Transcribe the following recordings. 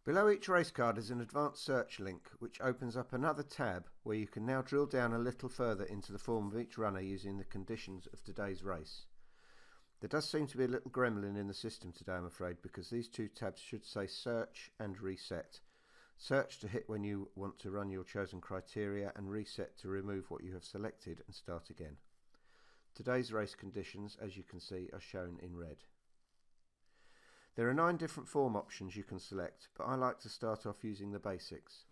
Below each race card is an advanced search link which opens up another tab where you can now drill down a little further into the form of each runner using the conditions of today's race. There does seem to be a little gremlin in the system today, I'm afraid, because these two tabs should say search and reset. Search to hit when you want to run your chosen criteria, and reset to remove what you have selected and start again. Today's race conditions, as you can see, are shown in red. There are 9 different form options you can select, but I like to start off using the basics.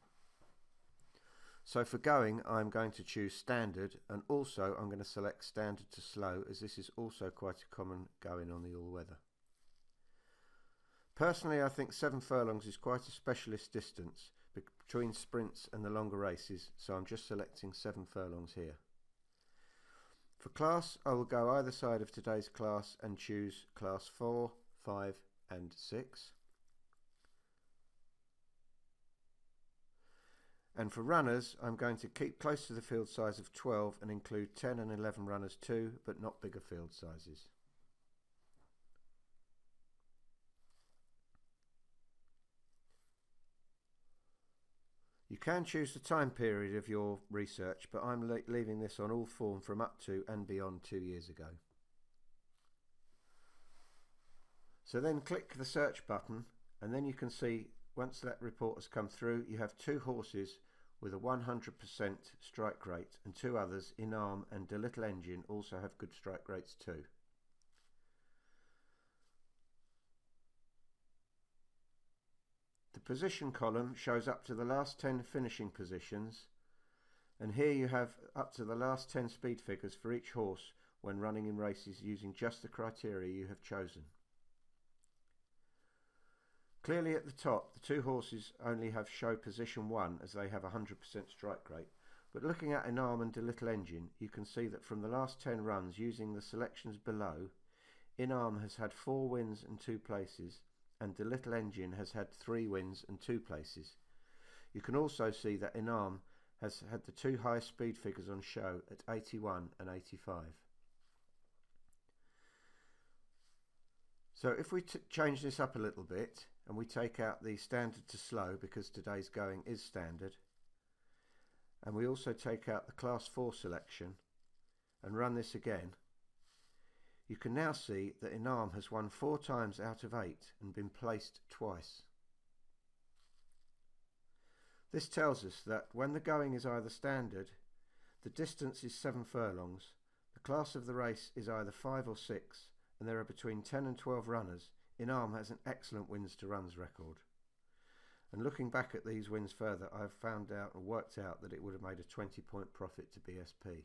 So for going, I'm going to choose standard, and also I'm going to select standard to slow, as this is also quite a common going on the all-weather. Personally, I think 7 furlongs is quite a specialist distance between sprints and the longer races, so I'm just selecting 7 furlongs here. For class, I will go either side of today's class and choose class 4, 5 and 6. And for runners, I'm going to keep close to the field size of 12 and include 10 and 11 runners too, but not bigger field sizes. You can choose the time period of your research, but I'm leaving this on all form from up to and beyond 2 years ago. So then click the search button, and then you can see once that report has come through, you have 2 horses with a 100% strike rate, and 2 others, In Arm and De Little Engine, also have good strike rates too. The position column shows up to the last 10 finishing positions, and here you have up to the last 10 speed figures for each horse when running in races using just the criteria you have chosen. Clearly at the top, the 2 horses only show position 1 as they have a 100% strike rate, but looking at In Arm and De Little Engine, you can see that from the last 10 runs using the selections below, In Arm has had 4 wins and 2 places, and De Little Engine has had 3 wins and 2 places. You can also see that In Arm has had the 2 highest speed figures on show at 81 and 85. So if we change this up a little bit and we take out the standard to slow, because today's going is standard, and we also take out the class 4 selection and run this again, you can now see that In Arm has won 4 times out of 8 and been placed twice. This tells us that when the going is either standard, the distance is 7 furlongs, the class of the race is either 5 or 6, and there are between 10 and 12 runners, In Arm has an excellent wins to runs record. And looking back at these wins further, I've found out and worked out that it would have made a 20-point profit to BSP.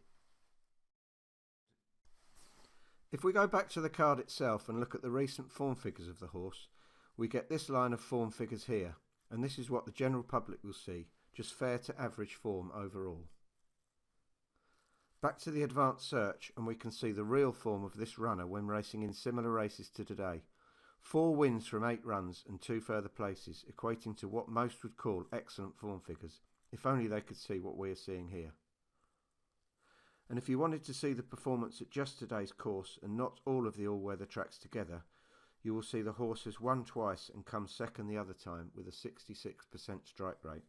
If we go back to the card itself and look at the recent form figures of the horse, we get this line of form figures here, and this is what the general public will see, just fair to average form overall. Back to the advanced search, and we can see the real form of this runner when racing in similar races to today. 4 wins from 8 runs and 2 further places, equating to what most would call excellent form figures, if only they could see what we are seeing here. And if you wanted to see the performance at just today's course and not all of the all-weather tracks together, you will see the horse has won twice and come second the other time with a 66% strike rate.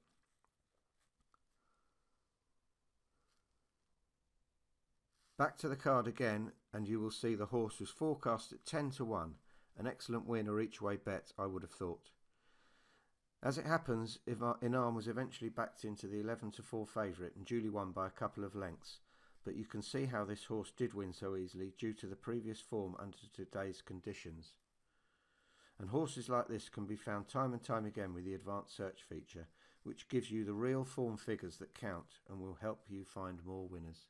Back to the card again, and you will see the horse was forecast at 10 to 1, an excellent win or each way bet, I would have thought. As it happens, In Arm was eventually backed into the 11 to 4 favourite and duly won by a couple of lengths, but you can see how this horse did win so easily due to the previous form under today's conditions. And horses like this can be found time and time again with the advanced search feature, which gives you the real form figures that count and will help you find more winners.